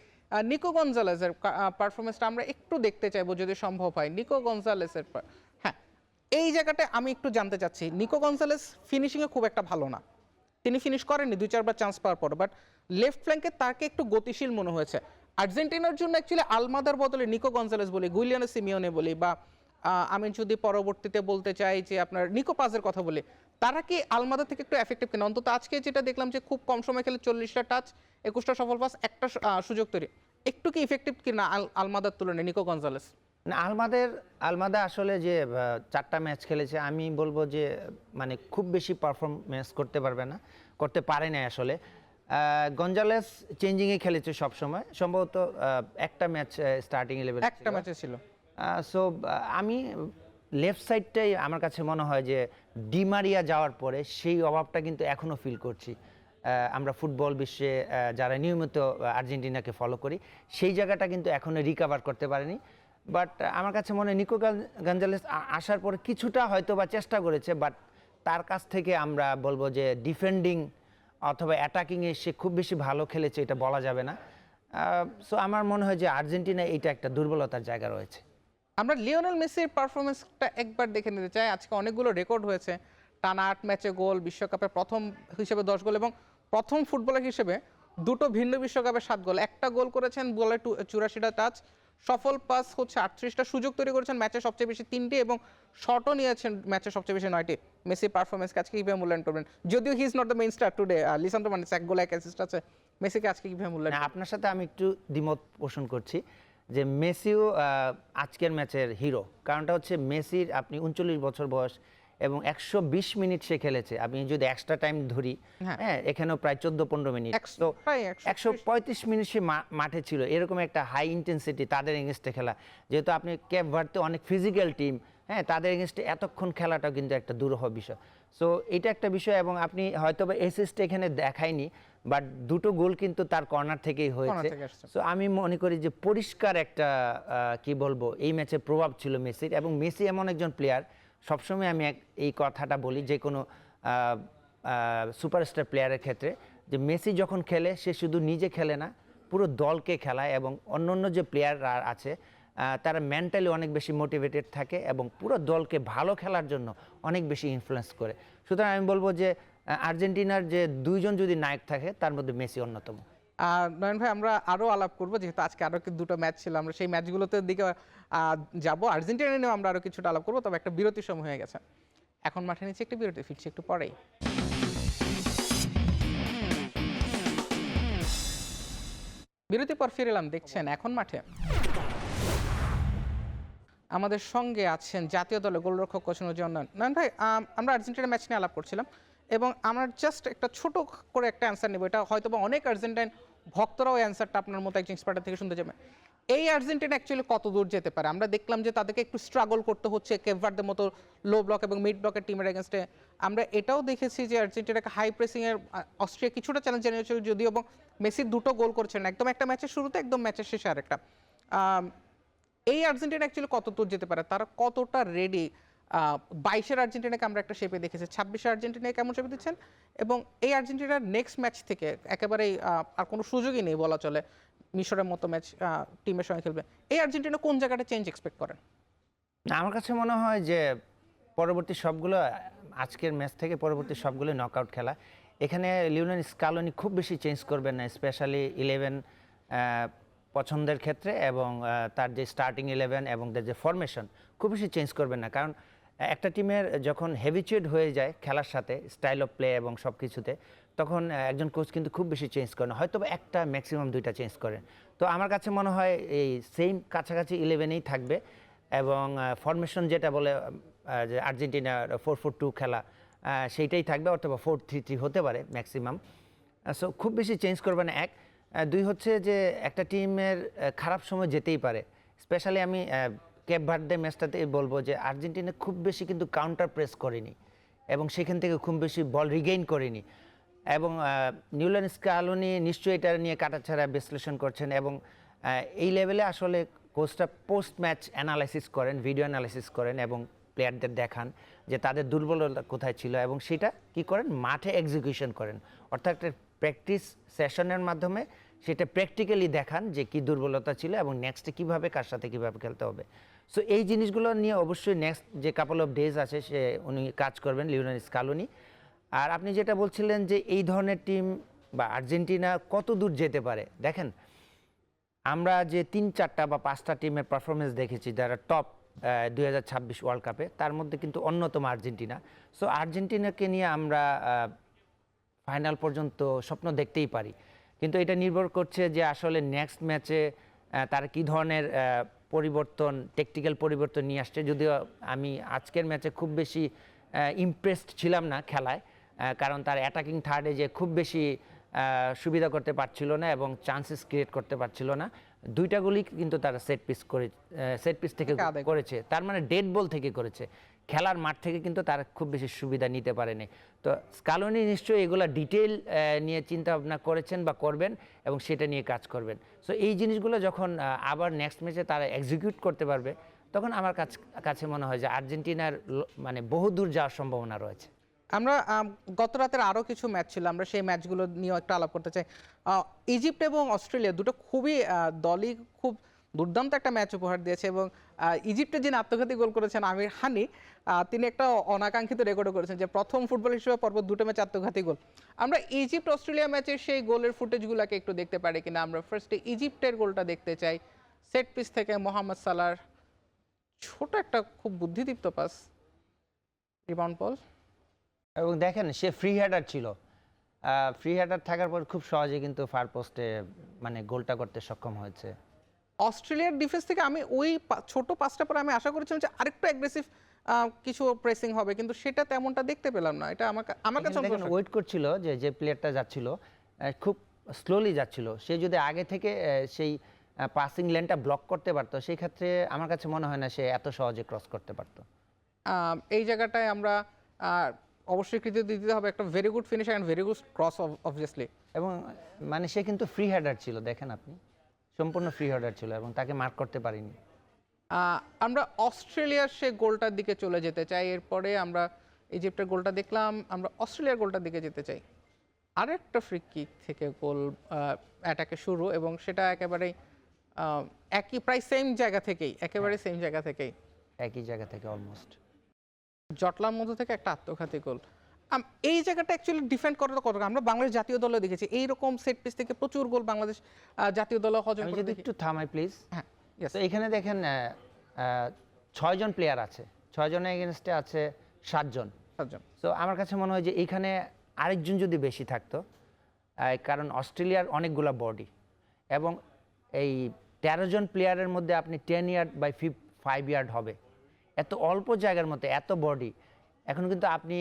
নিকো গঞ্জালেজের পারফরমেন্সটা আমরা একটু দেখতে চাইবো যদি সম্ভব হয়। নিকো গঞ্জালেসের হ্যাঁ, এই জায়গাটায় আমি একটু জানতে চাচ্ছি, নিকো গঞ্জালেস ফিনিশিংয়ে খুব একটা ভালো না, তিনি ফিনিশ করেননি 2-4বার চান্স পাওয়ার পর, বাট লেফট ফ্ল্যাঙ্কে তাকে একটু গতিশীল মনে হয়েছে। আর্জেন্টিনার জন্য অ্যাকচুয়ালি আলমাদার বদলে নিকো গঞ্জালেস বলি, গুইলিয়ানো সিমিওনে বলি, বা আমি যদি পরবর্তীতে বলতে চাই যে আপনার নিকো পাজের কথা বলি, তারা কি আলমাদা থেকে একটু এফেক্টিভ কিনা? অন্তত আজকে যেটা দেখলাম যে খুব কম সময় খেলে 40টা টাচ, 21টা সফল পাস, একটা সুযোগ তৈরি, একটু কি ইফেক্টিভ কিনা আলমাদার তুলনায় নিকো গঞ্জালেস?
না, আলমাদা আসলে যে 4টা ম্যাচ খেলেছে, আমি বলবো যে মানে খুব বেশি পারফরমেন্স করতে পারে না আসলে। গঞ্জালেস চেঞ্জিংয়ে খেলেছে সব সময়, সম্ভবত একটা ম্যাচ স্টার্টিং 11
একটা ম্যাচে ছিল।
সো আমি লেফট সাইডটাই আমার কাছে মনে হয় যে ডিমারিয়া যাওয়ার পরে সেই অভাবটা কিন্তু এখনও ফিল করছি। আমরা ফুটবল বিশ্বে যারা নিয়মিত আর্জেন্টিনাকে ফলো করি, সেই জায়গাটা কিন্তু এখনও রিকভার করতে পারেনি। বাট আমার কাছে মনে হয় নিকো গঞ্জালেস আসার পরে কিছুটা হয়তো বা চেষ্টা করেছে, বাট তার কাছ থেকে আমরা বলবো যে ডিফেন্ডিং অথবা অ্যাটাকিংয়ে সে খুব বেশি ভালো খেলেছে এটা বলা যাবে না। সো আমার মনে হয় যে আর্জেন্টিনা এইটা একটা দুর্বলতার জায়গা রয়েছে।
আমরা লিওনেল মেসির পারফরমেন্সটা একবার দেখে নিতে চাই। আজকে অনেকগুলো রেকর্ড হয়েছে, টানা 8 ম্যাচে গোল, বিশ্বকাপে প্রথম হিসেবে 10 গোল, এবং প্রথম ফুটবলার হিসেবে দুটো ভিন্ন বিশ্বকাপে 7 গোল। একটা গোল করেছেন, বলে 84টা টাচ, সফল পাস হচ্ছে 38টা, সুযোগ তৈরি করেছেন ম্যাচে সবচেয়ে বেশি 3টি, এবং শটও নিয়েছেন ম্যাচে সবচেয়ে বেশি 9টি। মেসির পারফরমেন্সকে আজকে কীভাবে মূল্যায়ন করবেন? যদিও he is not the main star today, Lisandro Martinez 1 goal 1 assist আছে, মেসিকে আজকে কীভাবে মূল্যায়ন?
আপনার সাথে আমি একটু দ্বিমত পোষণ করছি যে মেসিও আজকের ম্যাচের হিরো। কারণটা হচ্ছে মেসির আপনি 39 বছর বয়স এবং 120 মিনিট সে খেলেছে। আপনি যদি এক্সট্রা টাইম ধরি, হ্যাঁ, এখানেও প্রায় 14-15 মিনিট, তো 135 মিনিট সে মাঠে ছিল। এরকম একটা হাই ইন্টেন্সিটি তাদের এগেনস্টে খেলা, যেহেতু আপনি ক্যাপ ভার্দে অনেক ফিজিক্যাল টিম, হ্যাঁ, তাদের এগেনস্টে এতক্ষণ খেলাটাও কিন্তু একটা দুরূহ বিষয়। সো এটা একটা বিষয়, এবং আপনি হয়তো বা অ্যাসিস্ট এখানে দেখায়নি, বাট দুটো গোল কিন্তু তার কর্নার থেকেই হয়েছে। সো আমি মনে করি যে পরিষ্কার একটা কি বলবো এই ম্যাচে প্রভাব ছিল মেসির। এবং মেসি এমন একজন প্লেয়ার, সবসময় আমি এই কথাটা বলি যে কোনো সুপারস্টার প্লেয়ারের ক্ষেত্রে, যে মেসি যখন খেলে সে শুধু নিজে খেলে না, পুরো দলকে খেলায়, এবং অন্য যে প্লেয়াররা আছে তারা মেন্টালি অনেক বেশি মোটিভেটেড থাকে এবং পুরো দলকে ভালো খেলার জন্য অনেক বেশি ইনফ্লুয়েন্স করে। সুতরাং আমি বলবো যে আর্জেন্টিনার যে দুইজন যদি নায়ক থাকে তার মধ্যে মেসি অন্যতম।
নয়ন ভাই, আমরা আরও আলাপ করবো, যেহেতু আজকে আরও দুটো ম্যাচ ছিল, আমরা সেই ম্যাচগুলোতে দিকে যাবো। আর্জেন্টিনা নিয়েও আমরা আরও কিছুটা আলাপ করবো, তবে একটা বিরতির সময় হয়ে গেছে। এখন মাঠে নিচে একটি বিরতি, ফিরছি একটু পরেই। বিরতির পর ফিরে এলাম, দেখছেন এখন মাঠে। আমাদের সঙ্গে আছেন জাতীয় দলের গোলরক্ষক কোচ নুরজামান নয়ন ভাই। আমরা আর্জেন্টিনা ম্যাচ নিয়ে আলাপ করছিলাম, এবং আমরা জাস্ট একটা ছোট করে একটা অ্যান্সার নেব। এটা হয়তো বা অনেক আর্জেন্টাইন ভক্তরাও অ্যান্সারটা আপনার মতো একজন এক্সপার্টের থেকে শুনতে যাবে। এই আর্জেন্টিনা অ্যাকচুয়ালি কত দূর যেতে পারে? আমরা দেখলাম যে তাদেরকে একটু স্ট্রাগল করতে হচ্ছে কেপ ভার্দের মতো লো ব্লক এবং মিড ব্লকের টিমের এগেনস্টে। আমরা এটাও দেখেছি যে আর্জেন্টিনাকে হাই প্রেসিংয়ের অস্ট্রিয়া কিছুটা চ্যালেঞ্জ জানিয়েছিল যদিও, এবং মেসির দুটো গোল করেছেন, একদম একটা ম্যাচের শুরুতে, একদম ম্যাচের শেষে আরেকটা। এই আর্জেন্টিনা অ্যাকচুয়ালি কত দূর যেতে পারে? তারা কতটা রেডি? 22-এর আর্জেন্টিনাকে আমরা একটা শেপে দেখেছি, 26-এর আর্জেন্টিনাকে কেমন শেপে দিচ্ছেন? এবং এই আর্জেন্টিনার নেক্সট ম্যাচ থেকে একেবারেই আর কোনো সুযোগই নেই বলা চলে, মিশরের মতো ম্যাচ টিমের সঙ্গে খেলবে। এই আর্জেন্টিনা কোন জায়গাটা চেঞ্জ এক্সপেক্ট করেন?
আমার কাছে মনে হয় যে পরবর্তী সবগুলো, আজকের ম্যাচ থেকে পরবর্তী সবগুলো নকআউট খেলা। এখানে লিওনেল স্কালোনি খুব বেশি চেঞ্জ করবেন না, স্পেশালি 11 পছন্দের ক্ষেত্রে, এবং তার যে স্টার্টিং 11 এবং তার যে ফরমেশন খুব বেশি চেঞ্জ করবেন না। কারণ একটা টিমের যখন হ্যাবিচুয়েট হয়ে যায় খেলার সাথে, স্টাইল অফ প্লে এবং সব কিছুতে, তখন একজন কোচ কিন্তু খুব বেশি চেঞ্জ করে না, হয়তো বা একটা ম্যাক্সিমাম দুইটা চেঞ্জ করেন। তো আমার কাছে মনে হয় এই সেম কাছাকাছি 11-এই থাকবে, এবং ফরমেশন যেটা বলে যে আর্জেন্টিনার 4-4-2 খেলা, সেইটাই থাকবে, অথবা 4-3-3 হতে পারে ম্যাক্সিমাম। সো খুব বেশি চেঞ্জ করবে না, এক। দুই হচ্ছে যে একটা টিমের খারাপ সময় যেতেই পারে। স্পেশালি আমি কেপ ভার্দে ম্যাচটাতে বলবো যে আর্জেন্টিনা খুব বেশি কিন্তু কাউন্টার প্রেস করেনি, এবং সেখান থেকে খুব বেশি বল রিগেইন করেনি। এবং নিউল্যান্ড স্কালোনি নিশ্চয়ই এটা নিয়ে কাটাছাড়া বিশ্লেষণ করছেন, এবং এই লেভেলে আসলে কোচটা পোস্ট ম্যাচ অ্যানালাইসিস করেন, ভিডিও অ্যানালাইসিস করেন, এবং প্লেয়ারদের দেখান যে তাদের দুর্বলতা কোথায় ছিল, এবং সেটা কি করেন, মাঠে এক্সিকিউশন করেন। অর্থাৎ একটা প্র্যাকটিস সেশনের মাধ্যমে সেটা প্র্যাকটিক্যালি দেখান যে কি দুর্বলতা ছিল, এবং নেক্সটে কীভাবে কার সাথে কীভাবে খেলতে হবে। সো এই জিনিসগুলো নিয়ে অবশ্যই নেক্সট যে কাপল অফ ডেজ আছে সে উনি কাজ করবেন, লিওনেল স্কালোনি। আর আপনি যেটা বলছিলেন যে এই ধরনের টিম বা আর্জেন্টিনা কত দূর যেতে পারে, দেখেন আমরা যে 3-4টা বা 5টা টিমের পারফরমেন্স দেখেছি যারা টপ 2026 ওয়ার্ল্ড কাপে, তার মধ্যে কিন্তু অন্যতম আর্জেন্টিনা। সো আর্জেন্টিনাকে নিয়ে আমরা ফাইনাল পর্যন্ত স্বপ্ন দেখতেই পারি, কিন্তু এটা নির্ভর করছে যে আসলে নেক্সট ম্যাচে তারা কী ধরনের পরিবর্তন, টেকটিক্যাল পরিবর্তন নিয়ে আসছে। যদিও আমি আজকের ম্যাচে খুব বেশি ইমপ্রেসড ছিলাম না খেলায়, কারণ তার অ্যাটাকিং থার্ডে যে খুব বেশি সুবিধা করতে পারছিল না এবং চান্সেস ক্রিয়েট করতে পারছিল না। দুইটা গোলই কিন্তু তারা সেট পিস থেকে করেছে, তার মানে ডেড বল থেকে করেছে, খেলার মাঠ থেকে কিন্তু তারা খুব বেশি সুবিধা নিতে পারেনি। তো স্কালোনি নিশ্চয়ই এগুলো ডিটেইল নিয়ে চিন্তা ভাবনা করেছেন বা করবেন, এবং সেটা নিয়ে কাজ করবেন। সো এই জিনিসগুলো যখন আবার নেক্সট ম্যাচে তারা এক্সিকিউট করতে পারবে, তখন আমার কাছে মনে হয় যে আর্জেন্টিনার মানে বহু দূর যাওয়ার সম্ভাবনা রয়েছে।
আমরা গত রাতের আরও কিছু ম্যাচ ছিল, আমরা সেই ম্যাচগুলো নিয়েও একটু আলাপ করতে চাই। ইজিপ্ট এবং অস্ট্রেলিয়া দুটো খুবই দলই খুব দুর্দান্ত একটা ম্যাচ উপহার দিয়েছে, এবং ইজিপ্টের যিনি আত্মঘাতী গোল করেছেন আমির হানি, তিনি একটা অনাকাঙ্ক্ষিত রেকর্ডও করেছেন যে প্রথম ফুটবল হিসেবে পরপর দুটো ম্যাচ আত্মঘাতী গোল। আমরা ইজিপ্ট অস্ট্রেলিয়া ম্যাচের সেই গোলের ফুটেজগুলোকে একটু দেখতে পারি কিনা। আমরা ফার্স্টে ইজিপ্টের গোলটা দেখতে চাই। সেট পিস থেকে মোহাম্মদ সালার ছোট একটা খুব বুদ্ধিদীপ্ত পাস, রিবাউন্ড বল,
এবং দেখেন সে ফ্রি হেডার ছিল, ফ্রি হেডার থাকার পর খুব সহজে কিন্তু ফার পোস্টে মানে গোলটা করতে সক্ষম হয়েছে।
অস্ট্রেলিয়ার ডিফেন্স থেকে আমি ওই ছোট পাসটা পরে আমি আশা করেছিলাম যে আরেকটু অ্যাগ্রেসিভ কিছু প্রেসিং হবে, কিন্তু সেটা তেমনটা দেখতে পেলাম না। এটা আমার কাছে
ওয়েট করছিল যে প্লেয়ারটা যাচ্ছিল খুব স্লোলি যাচ্ছিল, সে যদি আগে থেকে সেই পাসিং লেনটা ব্লক করতে পারতো, সেই ক্ষেত্রে আমার কাছে মনে হয় না সে এত সহজে ক্রস করতে পারতো।
এই জায়গাটায় আমরা অবশ্যই কৃতিত্ব দিতে হবে, একটা very good finish and very good cross obviously.
এবং মানে সে কিন্তু ফ্রি হেডার ছিল, দেখেন আপনি সম্পূর্ণ ফ্রি হেডার ছিল, এবং তাকে মার্ক করতে পারিনি।
আমরা অস্ট্রেলিয়ার সে গোলটার দিকে চলে যেতে চাই, এরপরে আমরা ইজিপ্টের গোলটা দেখলাম, আমরা অস্ট্রেলিয়ার গোলটার দিকে যেতে চাই। আরেকটা ফ্রি কিক থেকে গোল অ্যাটাকে শুরু, এবং সেটা একেবারেই একই প্রায় সেম জায়গা থেকেই, একেবারে সেম জায়গা থেকেই,
একই জায়গা থেকে অলমোস্ট
জটলার মধ্যে থেকে একটা আত্মঘাতী গোল। এই জায়গাটা অ্যাকচুয়ালি ডিফেন্ড করাটা কত, আমরা বাংলাদেশ জাতীয় দলে দেখেছি এইরকম সেট পিস থেকে প্রচুর গোল বাংলাদেশ জাতীয় দলে হজম করে।
যদি একটু থামাই প্লিজ।
হ্যাঁ,
তো এখানে দেখেন 6 জন প্লেয়ার আছে, 6 জনের এগেনস্টে আছে 7 জন। সো আমার কাছে মনে হয় যে এইখানে আরেকজন যদি বেশি থাকতো, কারণ অস্ট্রেলিয়ার অনেকগুলো বডি, এবং এই 13 জন প্লেয়ারের মধ্যে আপনি 10 ইয়ার্ড বাই 5 ইয়ার্ড হবে, এত অল্প জায়গার মধ্যে এত বডি। এখন কিন্তু আপনি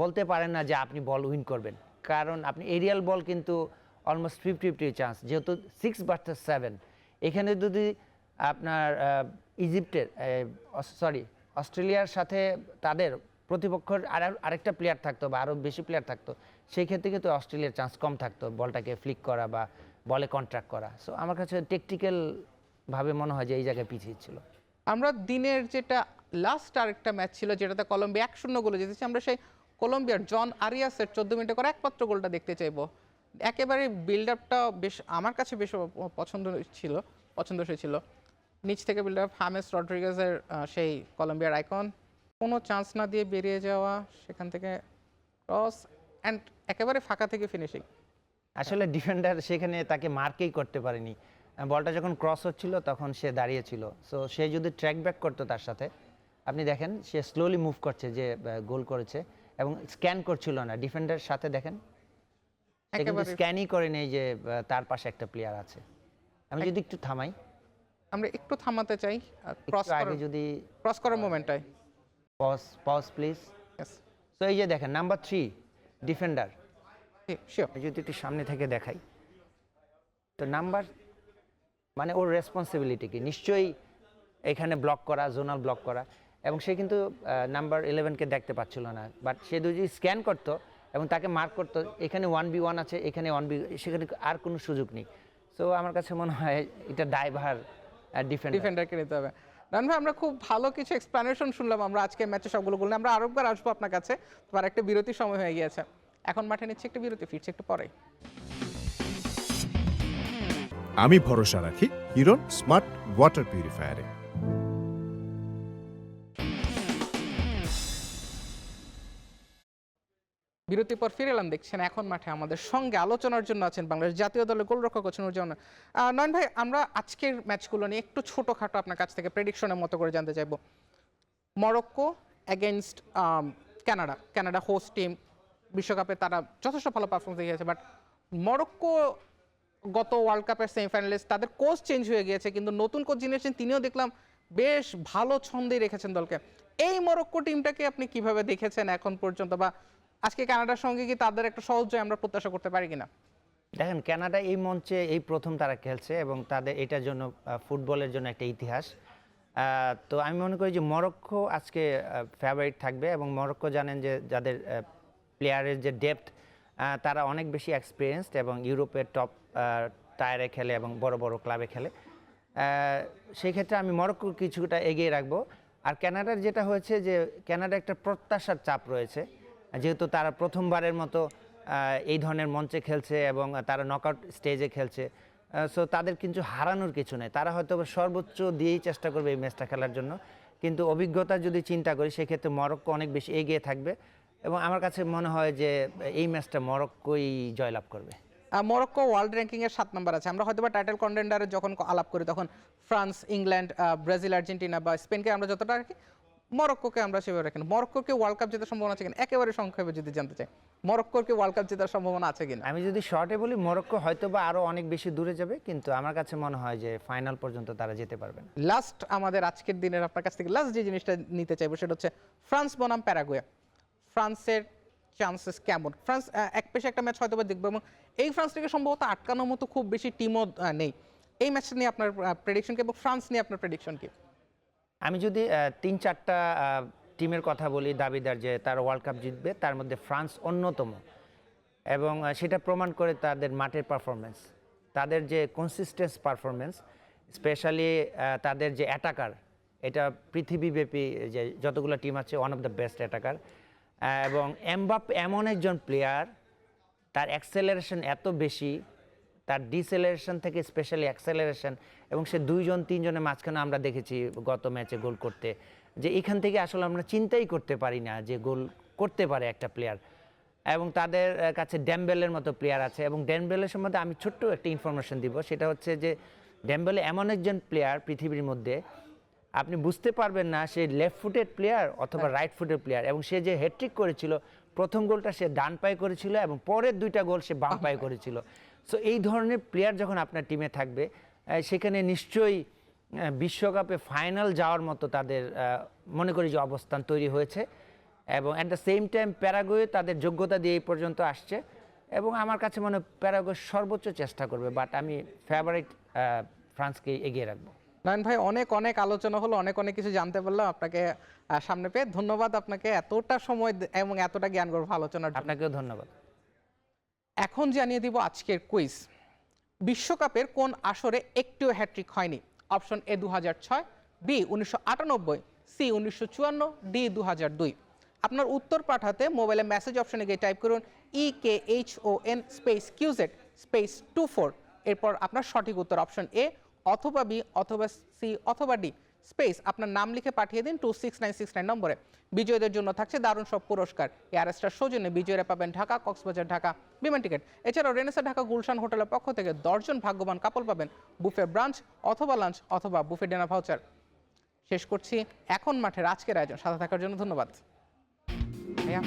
বলতে পারেন না যে আপনি বল উইন করবেন, কারণ আপনি এরিয়াল বল কিন্তু অলমোস্ট 50-50 চান্স, যেহেতু 6 ভার্সেস 7। এখানে যদি আপনার অস্ট্রেলিয়ার সাথে তাদের প্রতিপক্ষের আরেকটা প্লেয়ার থাকতো বা আরও বেশি প্লেয়ার থাকতো, সেই ক্ষেত্রে কিন্তু অস্ট্রেলিয়ার চান্স কম থাকতো বলটাকে ফ্লিক করা বা বলে কন্ট্রাক্ট করা। সো আমার কাছে টেকটিক্যালভাবে মনে হয় যে এই জায়গায় পিছিয়ে ছিল।
আমরা দিনের যেটা লাস্ট আরেকটা ম্যাচ ছিল যেটাতে কলম্বিয়া 1-0 গোলে জিতেছে, আমরা সেই কলম্বিয়ার জন আরিয়াসের 14 মিনিটে করে একমাত্র গোলটা দেখতে চাইবো। একেবারে বিল্ড আপটা বেশ আমার কাছে বেশ পছন্দসই ছিল। নিচ থেকে বিল্ড আপ, হামেস রড্রিগেজের সেই কলম্বিয়ার আইকন, কোনো চান্স না দিয়ে বেরিয়ে যাওয়া, সেখান থেকে ক্রস অ্যান্ড একেবারে ফাঁকা থেকে ফিনিশিং।
আসলে ডিফেন্ডার সেখানে তাকে মার্কেই করতে পারেনি, বলটা যখন ক্রস হচ্ছিল তখন সে দাঁড়িয়েছিল। সো সে যদি ট্র্যাক ব্যাক করতো তার সাথে, আপনি দেখেন সে স্লোলি মুভ করছে যে গোল করেছে এবং স্ক্যান করছিল না ডিফেন্ডার সাথে দেখেন সে কিন্তু
একেবারে
স্ক্যানই করে নেই যে তার পাশে একটা প্লেয়ার আছে। আমি যদি একটু থামাই,
আমরা একটু থামাতে চাই ক্রস
একটু আগে যদি
করার মোমেন্টটাই।
Pause please.
ইয়েস,
তো এই যে দেখেন নাম্বার 3 ডিফেন্ডার,
শিওর।
যদি একটু সামনে থেকে দেখাই, তো নাম্বার মানে ওর রেসপন্সিবিলিটি কি, নিশ্চয়ই এখানে ব্লক করা, জোনাল ব্লক করা, এবং সে কিন্তু নাম্বার 11কে দেখতে পাচ্ছিল না, বাট সে যদি স্ক্যান করতো এবং তাকে মার্ক করতো, এখানে 1v1 আছে, এখানে 1v, সেখানে আর কোনো সুযোগ নেই। সো আমার কাছে মনে হয় এটা ড্রাইভার
ডিফেন্ডারকে নিতে হবে। রান ভাই, আমরা খুব ভালো কিছু এক্সপ্লানেশন শুনলাম আমরা আজকে ম্যাচে সবগুলো বললাম। আমরা আরেকবার আসবো আপনার কাছে, তোমার একটা বিরতির সময় হয়ে গিয়েছে। এখন মাঠে নিচ্ছে একটা বিরতি, ফিরছে একটু পরে।
আমি ভরসা রাখি হিরন স্মার্ট ওয়াটার পিউরিফায়ারে।
বিরতির পর ফিরে এলাম, দেখছেন এখন মাঠে আমাদের সঙ্গে আলোচনার জন্য আছেন বাংলাদেশ জাতীয় দলের গোলরক্ষক কোচ নুরজামান। নয়ন ভাই, আমরা আজকের ম্যাচগুলো নিয়ে একটু ছোটোখাটো আপনার কাছ থেকে প্রেডিকশনের মতো করে জানতে চাইবো। Morocco against Canada host team, বিশ্বকাপে তারা যথেষ্ট ভালো পারফরমেন্স দেখিয়েছে, বাট মরক্কো গত ওয়ার্ল্ড কাপের সেমিফাইনালিস্ট, তাদের কোচ চেঞ্জ হয়ে গিয়েছে, কিন্তু নতুন কোচ যিনি এসেছেন তিনিও দেখলাম বেশ ভালো ছন্দেই রেখেছেন দলকে। এই মরক্কো টিমটাকে আপনি কিভাবে দেখেছেন এখন পর্যন্ত, বা আজকে কানাডার সঙ্গে কি তাদের একটা সহজ জয় আমরা প্রত্যাশা করতে পারি কিনা?
দেখেন কানাডা এই মঞ্চে এই প্রথম তারা খেলছে এবং তাদের এটার জন্য ফুটবলের জন্য একটা ইতিহাস। তো আমি মনে করি যে মরক্কো আজকে ফেভারিট থাকবে, এবং মরক্কো জানেন যে যাদের প্লেয়ারের যে ডেপথ, তারা অনেক বেশি এক্সপিরিয়েন্সড এবং ইউরোপের টপ টায়ারে খেলে এবং বড় বড় ক্লাবে খেলে। সেই ক্ষেত্রে আমি মরক্কো কিছুটা এগিয়ে রাখবো। আর কানাডার যেটা হয়েছে যে কানাডা একটা প্রত্যাশার চাপ রয়েছে, যেহেতু তারা প্রথমবারের মতো এই ধরনের মঞ্চে খেলছে এবং তারা নকআউট স্টেজে খেলছে। সো তাদের কিন্তু হারানোর কিছু নেই, তারা হয়তো সর্বোচ্চ দিয়েই চেষ্টা করবে এই ম্যাচটা খেলার জন্য। কিন্তু অভিজ্ঞতা যদি চিন্তা করি সেক্ষেত্রে মরক্কো অনেক বেশি এগিয়ে থাকবে, এবং আমার কাছে মনে হয় যে এই ম্যাচটা মরক্কোই জয়লাভ করবে।
মরক্কো ওয়ার্ল্ড র্যাঙ্কিং এর 7 নম্বর আছে। আমরা হয়তো বা টাইটেল কন্টেন্ডারে যখন আলাপ করি তখন ফ্রান্স, ইংল্যান্ড, ব্রাজিল, আর্জেন্টিনা বা স্পেনকে আমরা যতটা রাখি, মরক্কোকে আমরা সেভাবে রাখি না। মরক্কোকে ওয়ার্ল্ড কাপ জেতার সম্ভাবনা আছে কিনা, একেবারে সংক্ষেপে যদি জানতে চাই, মরক্কোকে ওয়ার্ল্ড কাপ জেতার সম্ভাবনা আছে কিনা?
আমি যদি শর্টে বলি, মরক্কো হয়তো বা আরও অনেক বেশি দূরে যাবে, কিন্তু আমার কাছে মনে হয় যে ফাইনাল পর্যন্ত তারা যেতে পারবে না।
লাস্ট আমাদের আজকের দিনের আপনার কাছ থেকে লাস্ট যে জিনিসটা নিতে চাইবো সেটা হচ্ছে ফ্রান্স বনাম প্যারাগুয়ে। ফ্রান্সের চান্সেস কেমন? ফ্রান্স এক পেশে একটা ম্যাচ হয়তো বা দেখবো, এবং এই ফ্রান্সটাকে সম্ভবত আটকানোর মতো খুব বেশি টিমও নেই। এই ম্যাচটা নিয়ে আপনার প্রেডিকশন কি, এবং ফ্রান্স নিয়ে আপনার প্রেডিকশন কি?
আমি যদি 3-4টা টিমের কথা বলি দাবিদার যে তারা ওয়ার্ল্ড কাপ জিতবে, তার মধ্যে ফ্রান্স অন্যতম, এবং সেটা প্রমাণ করে তাদের মাঠের পারফরমেন্স, তাদের যে কনসিস্টেন্স পারফরমেন্স, স্পেশালি তাদের যে অ্যাটাকার, এটা পৃথিবীব্যাপী যে যতগুলো টিম আছে one of the best attacker. এবং এমবাপ্পে এমন একজন প্লেয়ার, তার অ্যাক্সেলারেশন এত বেশি, তার ডিসেলারেশন থেকে স্পেশালি অ্যাক্সেলারেশন, এবং সে 2-3 জনের মাঝখানে আমরা দেখেছি গত ম্যাচে গোল করতে, যে এখান থেকে আসলে আমরা চিন্তাই করতে পারি না যে গোল করতে পারে একটা প্লেয়ার। এবং তাদের কাছে ডেম্বেলের মতো প্লেয়ার আছে, এবং ডেম্বেলের সম্বন্ধে আমি ছোট্ট একটা ইনফরমেশন দিব, সেটা হচ্ছে যে ডেম্বেলে এমন একজন প্লেয়ার পৃথিবীর মধ্যে আপনি বুঝতে পারবেন না সে লেফট ফুটেড প্লেয়ার অথবা রাইট ফুটেড প্লেয়ার, এবং সে যে হ্যাটট্রিক করেছিল, প্রথম গোলটা সে ডান পায়ে করেছিল এবং পরের 2টা গোল সে বাম পায়ে করেছিল। সো এই ধরনের প্লেয়ার যখন আপনার টিমে থাকবে, সেখানে নিশ্চয়ই বিশ্বকাপে ফাইনাল যাওয়ার মতো তাদের মনে করি যে অবস্থান তৈরি হয়েছে। এবং at the same time Paraguay তাদের যোগ্যতা দিয়ে এই পর্যন্ত আসছে, এবং আমার কাছে মনে হয় প্যারাগুয়ে সর্বোচ্চ চেষ্টা করবে, বাট আমি ফেভারিট ফ্রান্সকে এগিয়ে রাখবো।
নয়ন ভাই, অনেক অনেক আলোচনা হলো, অনেক অনেক কিছু জানতে পারলাম আপনাকে সামনে পেয়ে। ধন্যবাদ আপনাকে এতটা সময় এবং এতটা জ্ঞান গর্ভ আলোচনার জন্য।
আপনাকেও ধন্যবাদ।
এখন জানিয়ে দিব আজকের কুইজ। বিশ্বকাপের কোন আসরে একটিও হ্যাট্রিক হয়নি? Option A 2006, B 1998, C 1954, D 2002। আপনার উত্তর পাঠাতে মোবাইলে মেসেজ অপশনে গিয়ে টাইপ করুন EKHON স্পেস QZ স্পেস 24। এরপর আপনার সঠিক উত্তর অপশন এ অথবা বি অথবা সি অথবা ডি স্পেস আপনার নাম লিখে পাঠিয়ে দিন 26969 নম্বরে। বিজয়ীদের জন্য থাকছে দারুণ সব পুরস্কার। এয়ারস্টার সৌজন্যে বিজয়ীরা পাবেন ঢাকা, কক্সবাজার, ঢাকা বিমান টিকিট। এছাড়াও রেনেসা ঢাকা গুলশান হোটেলের পক্ষ থেকে 10 জন ভাগ্যবান কাপল পাবেন বুফে ব্রাঞ্চ অথবা লাঞ্চ অথবা বুফে ডিনার ভাউচার। শেষ করছি এখন মাঠের আজকের আয়োজন। সাথে থাকার জন্য ধন্যবাদ ভাইয়া।